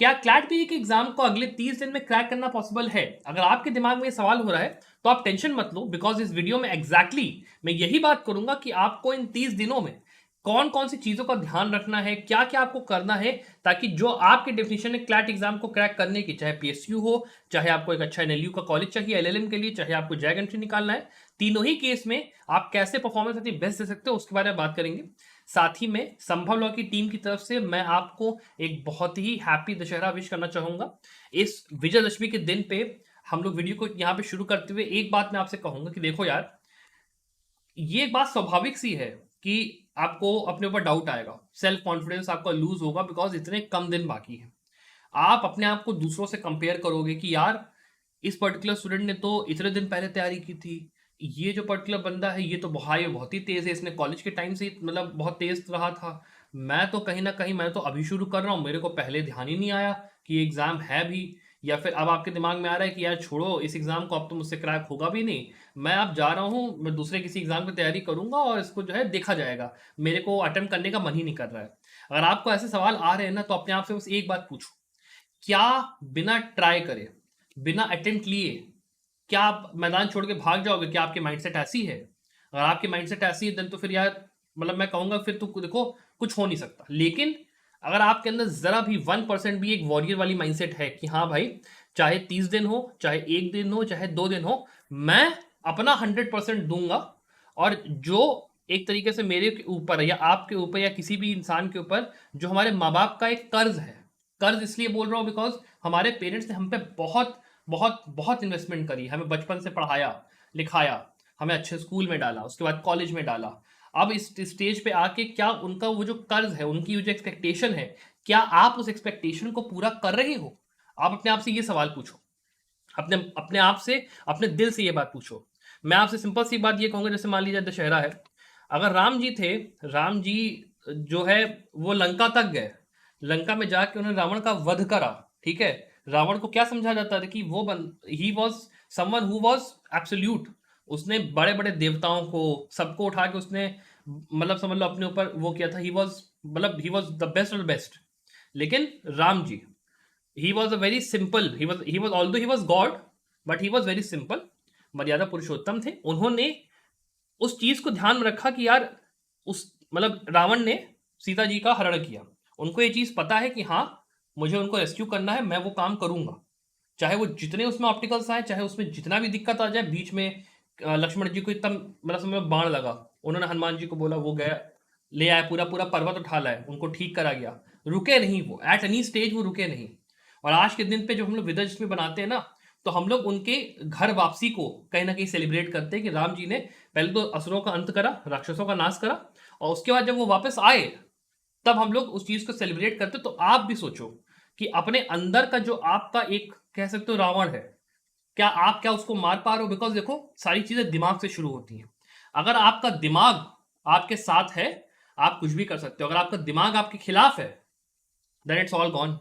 क्या CLAT B के exam को अगले 30 दिन में क्रैक करना पॉसिबल है? अगर आपके दिमाग में ये सवाल हो रहा है तो आप टेंशन मत लो, बिकॉज इस वीडियो में मैं यही बात करूंगा कि आपको इन 30 दिनों में कौन कौन सी चीजों का ध्यान रखना है, क्या क्या आपको करना है, ताकि जो आपके डेफिनेशन है क्लैट एग्जाम को क्रैक करने की, चाहे पीएसयू हो, चाहे आपको एक अच्छा एनएलयू का कॉलेज चाहिए एलएलएम के लिए, चाहे आपको जैक एंट्री निकालना है, तीनों ही केस में आप कैसे परफॉर्मेंस अपनी बेस्ट दे सकते हो उसके बारे में बात करेंगे। साथ ही में संभव लॉ की टीम की तरफ से मैं आपको एक बहुत ही हैप्पी दशहरा विश करना चाहूंगा। इस विजयदशमी के दिन पे हम लोग वीडियो को यहाँ पे शुरू करते हुए एक बात मैं आपसे कहूंगा कि देखो यार, ये एक बात स्वाभाविक सी है कि आपको अपने ऊपर डाउट आएगा, सेल्फ कॉन्फिडेंस आपका लूज होगा, बिकॉज इतने कम दिन बाकी है। आप अपने आप को दूसरों से कंपेयर करोगे कि यार इस पर्टिकुलर स्टूडेंट ने तो इतने दिन पहले तैयारी की थी, ये जो पर्टिकुलर बंदा है ये तो भाई बहुत ही तेज है, इसने कॉलेज के टाइम से मतलब बहुत तेज रहा था, मैं तो कहीं ना कहीं मैं तो अभी शुरू कर रहा हूँ, मेरे को पहले ध्यान ही नहीं आया कि एग्जाम है भी। या फिर अब आपके दिमाग में आ रहा है कि यार छोड़ो इस एग्जाम को, अब तो मुझसे क्रैक होगा भी नहीं, मैं अब जा रहा हूँ, मैं दूसरे किसी एग्जाम की तैयारी करूंगा और इसको जो है देखा जाएगा, मेरे को अटेम्प्ट करने का मन ही नहीं कर रहा है। अगर आपको ऐसे सवाल आ रहे हैं ना, तो अपने आप से बस एक बात पूछो, क्या बिना ट्राई करे, बिना अटेम्प्ट लिए, क्या आप मैदान छोड़ के भाग जाओगे? क्या आपकी माइंडसेट ऐसी है? अगर आपकी माइंडसेट ऐसी है देन तो फिर यार मतलब मैं कहूंगा फिर तो देखो कुछ हो नहीं सकता। लेकिन अगर आपके अंदर जरा भी 1% भी एक वॉरियर वाली माइंडसेट है कि हाँ भाई, चाहे 30 दिन हो, चाहे 1 दिन हो, चाहे 2 दिन हो, मैं अपना 100% दूंगा, और जो एक तरीके से मेरे के ऊपर या आपके ऊपर या किसी भी इंसान के ऊपर जो हमारे माँ बाप का एक कर्ज है, कर्ज इसलिए बोल रहा हूँ बिकॉज हमारे पेरेंट्स ने हम पे बहुत बहुत बहुत इन्वेस्टमेंट करी, हमें बचपन से पढ़ाया लिखाया, हमें अच्छे स्कूल में डाला, उसके बाद कॉलेज में डाला। अब इस स्टेज पे आके क्या उनका वो जो कर्ज है, उनकी जो एक्सपेक्टेशन है, क्या आप उस एक्सपेक्टेशन को पूरा कर रहे हो? आप अपने आप से ये सवाल पूछो, अपने अपने आप से, अपने दिल से ये बात पूछो। मैं आपसे सिंपल सी बात ये कहूंगा, जैसे मान लीजिए दशहरा है, अगर राम जी थे, राम जी जो है वो लंका तक गए, लंका में जाके उन्होंने रावण का वध करा, ठीक है, रावण को क्या समझा जाता था कि वो he was someone who was absolute, उसने बड़े बड़े देवताओं को सबको उठा के उसने मतलब समझ लो अपने ऊपर वो किया था, ही वॉज मतलब he was the best of the best. लेकिन Ram ji, he was a very simple, he was although he was god, but he was very simple, मर्यादा पुरुषोत्तम थे। उन्होंने उस चीज को ध्यान में रखा कि यार उस मतलब रावण ने सीता जी का हरण किया, उनको ये चीज पता है कि हाँ मुझे उनको रेस्क्यू करना है, मैं वो काम करूंगा, चाहे वो जितने उसमें ऑप्टिकल्स आए, चाहे उसमें जितना भी दिक्कत आ जाए। बीच में लक्ष्मण जी को इतना मतलब समझ लो बाण लगा, उन्होंने हनुमान जी को बोला, वो गया ले आया, पूरा पूरा पर्वत उठा लाए, उनको ठीक करा गया, रुके नहीं वो, एट एनी स्टेज वो रुके नहीं। और आज के दिन पे जो हम लोग विजयदशमी बनाते हैं ना, तो हम लोग उनके घर वापसी को कहीं ना कहीं सेलिब्रेट करते हैं कि राम जी ने पहले तो असुरों का अंत करा, राक्षसों का नाश करा, और उसके बाद जब वो वापस आए तब हम लोग उस चीज को सेलिब्रेट करते। तो आप भी सोचो कि अपने अंदर का जो आपका एक कह सकते हो रावण है, क्या उसको मार पा रहे हो? बिकॉज देखो सारी चीजें दिमाग से शुरू होती हैं। अगर आपका दिमाग आपके साथ है, आप कुछ भी कर सकते हो। अगर आपका दिमाग आपके खिलाफ है, देन इट्स ऑल गॉन।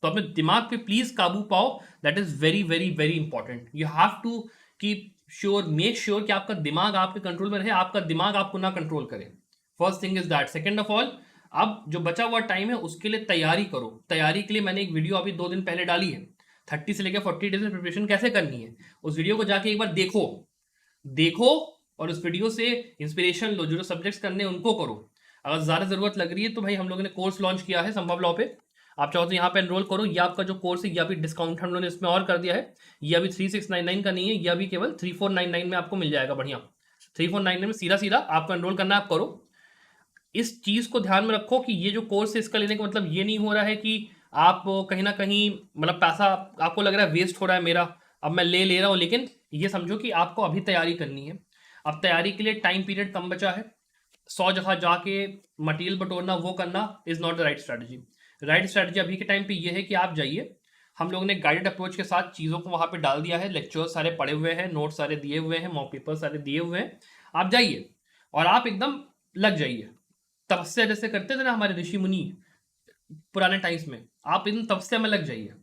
तो अपने दिमाग पे प्लीज काबू पाओ, that is very very very important. You have to keep sure, make sure कि आपका दिमाग आपके कंट्रोल में रहे, आपका दिमाग आपको ना कंट्रोल करे। First thing is that. Second of all, अब जो बचा हुआ टाइम है उसके लिए तैयारी करो। तैयारी के लिए मैंने एक वीडियो अभी 2 दिन पहले डाली है, 30 से लेकर 40 डेज में प्रिपरेशन कैसे करनी है। उस वीडियो को जाके एक बार देखो, देखो, और उस वीडियो से इंस्पिरेशन लो, जो सब्जेक्ट्स करने हैं उनको करो। अगर ज़्यादा ज़रूरत लग रही है तो भाई हम लोगों ने कोर्स लॉन्च किया है संभव लॉ पे, आप चाहो तो यहाँ पे एनरोल करो। ये आपका जो कोर्स है ये अभी डिस्काउंट हम लोगों ने इसमें और कर दिया है, ये अभी 3699 का नहीं है, ये अभी केवल 3499 में आपको मिल जाएगा। बढ़िया 3499 में सीधा सीधा आपको एनरोल करना है, आप करो। इस चीज को ध्यान में रखो कि ये जो कोर्स है इसका लेने का मतलब ये नहीं हो रहा है कि आप कहीं ना कहीं मतलब पैसा आपको लग रहा है वेस्ट हो रहा है मेरा, अब मैं ले रहा हूँ। लेकिन ये समझो कि आपको अभी तैयारी करनी है। अब तैयारी के लिए टाइम पीरियड कम बचा है, 100 जगह जाके मटेरियल बटोरना वो करना is not the right strategy. Right strategy अभी के टाइम पे ये है कि आप जाइए, हम लोगों ने गाइडेड अप्रोच के साथ चीज़ों को वहाँ पे डाल दिया है, लेक्चर्स सारे पढ़े हुए हैं, नोट्स सारे दिए हुए हैं, मॉक पेपर सारे दिए हुए हैं। आप जाइए और आप एकदम लग जाइए, तपस्या जैसे करते थे ना हमारे ऋषि मुनि पुराने टाइम्स में, आप इन तपस्या में लग जाइए।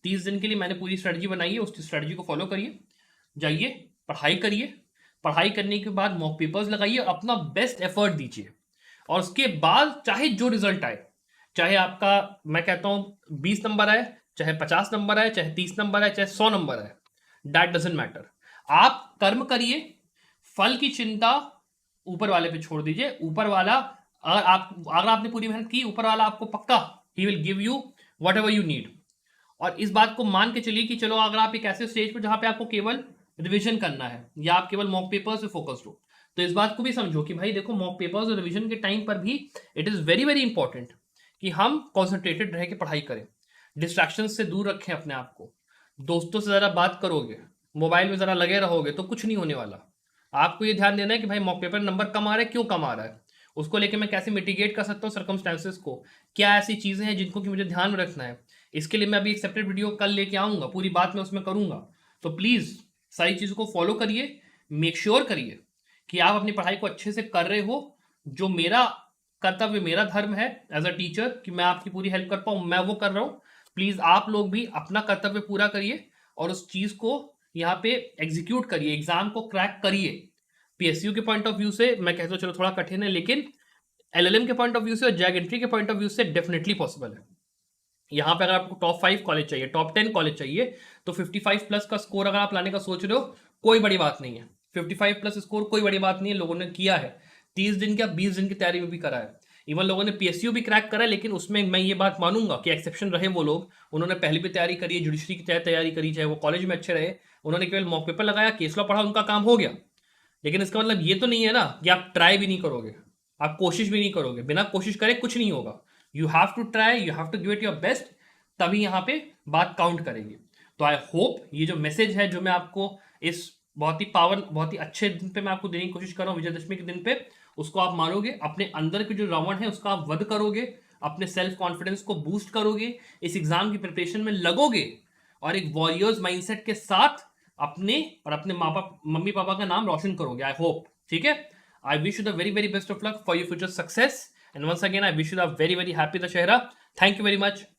30 दिन के लिए मैंने पूरी स्ट्रेटजी बनाई है, उस स्ट्रेटजी को फॉलो करिए, जाइए पढ़ाई करिए, पढ़ाई करने के बाद मॉक पेपर्स लगाइए, अपना बेस्ट एफर्ट दीजिए, और उसके बाद चाहे जो रिजल्ट आए, चाहे आपका मैं कहता हूं 20 नंबर आए, चाहे 50 नंबर आए, चाहे 30 नंबर आए, चाहे 100 नंबर आए, दैट डजेंट मैटर। आप कर्म करिए, फल की चिंता ऊपर वाले पे छोड़ दीजिए। ऊपर वाला अगर आपने पूरी मेहनत की, ऊपर वाला आपको पक्का he will give you what ever you need. और इस बात को मान के चलिए कि चलो अगर आप एक ऐसे स्टेज पर जहां पे आपको केवल रिवीजन करना है या आप केवल मॉक पेपर्स पे फोकस्ड हो, तो इस बात को भी समझो कि भाई देखो, मॉक पेपर्स और रिवीजन के टाइम पर भी it is very very important कि हम कॉन्सेंट्रेटेड रह के पढ़ाई करें, डिस्ट्रैक्शन से दूर रखें अपने आप को। दोस्तों से ज़रा बात करोगे, मोबाइल में ज़रा लगे रहोगे तो कुछ नहीं होने वाला। आपको ये ध्यान देना है कि भाई मॉक पेपर नंबर कम आ रहा है, क्यों कम आ रहा है, उसको लेके मैं कैसे मिटिगेट कर सकता हूँ सर्कमस्टेंसेस को, क्या ऐसी चीज़ें हैं जिनको कि मुझे ध्यान में रखना है। इसके लिए मैं अभी एक सेपरेट वीडियो कल लेके आऊँगा, पूरी बात मैं उसमें करूँगा। तो प्लीज़ सारी चीज़ों को फॉलो करिए, मेक श्योर करिए कि आप अपनी पढ़ाई को अच्छे से कर रहे हो। जो मेरा कर्तव्य, मेरा धर्म है एज अ टीचर कि मैं आपकी पूरी हेल्प कर पाऊँ, मैं वो कर रहा हूँ। प्लीज़ आप लोग भी अपना कर्तव्य पूरा करिए और उस चीज़ को यहाँ पे एग्जीक्यूट करिए, एग्जाम को क्रैक करिए। पीएसयू के पॉइंट ऑफ व्यू से मैं कहता हूँ चलो थोड़ा कठिन है, लेकिन एलएलएम के पॉइंट ऑफ व्यू से और जैग एंट्री के पॉइंट ऑफ व्यू से डेफिनेटली पॉसिबल है। यहाँ पे अगर आपको टॉप 5 कॉलेज चाहिए, टॉप 10 कॉलेज चाहिए, तो 55 प्लस का स्कोर अगर आप लाने का सोच रहे हो, कोई बड़ी बात नहीं है। 55 प्लस स्कोर कोई बड़ी बात नहीं है, लोगों ने किया है। 30 दिन क्या 20 दिन की तैयारी में भी करा है। इवन लोगों ने पीएसयू भी क्रैक करा है, लेकिन उसमें मैं ये बात मानूंगा कि एक्सेप्शन रहे वो लोग, उन्होंने पहले भी तैयारी करी है, जुडिशरी की तैयारी करी, चाहे वो कॉलेज में अच्छे रहे, उन्होंने केवल मॉक पेपर लगाया, केस लॉ पढ़ा, उनका काम हो गया। लेकिन इसका मतलब ये तो नहीं है ना कि आप ट्राई भी नहीं करोगे, आप कोशिश भी नहीं करोगे। बिना कोशिश करे कुछ नहीं होगा। You have to try, you have to give it your best, तभी यहाँ पे बात काउंट करेगी। तो आई होप ये जो मैसेज है जो मैं आपको इस बहुत ही अच्छे दिन पे मैं आपको देने की कोशिश कर रहा हूँ, विजयदशमी के दिन पे, उसको आप मानोगे, अपने अंदर के जो रावण है उसका आप वध करोगे, अपने सेल्फ कॉन्फिडेंस को बूस्ट करोगे, इस एग्जाम की प्रिपरेशन में लगोगे और एक वॉरियर्स माइंडसेट के साथ अपने और अपने माँ बाप मम्मी पापा का नाम रोशन करोगे। आई होप, ठीक है। I wish you the very very best of luck for your future success and once again I wish you the very very happy Dussehra. Thank you very much.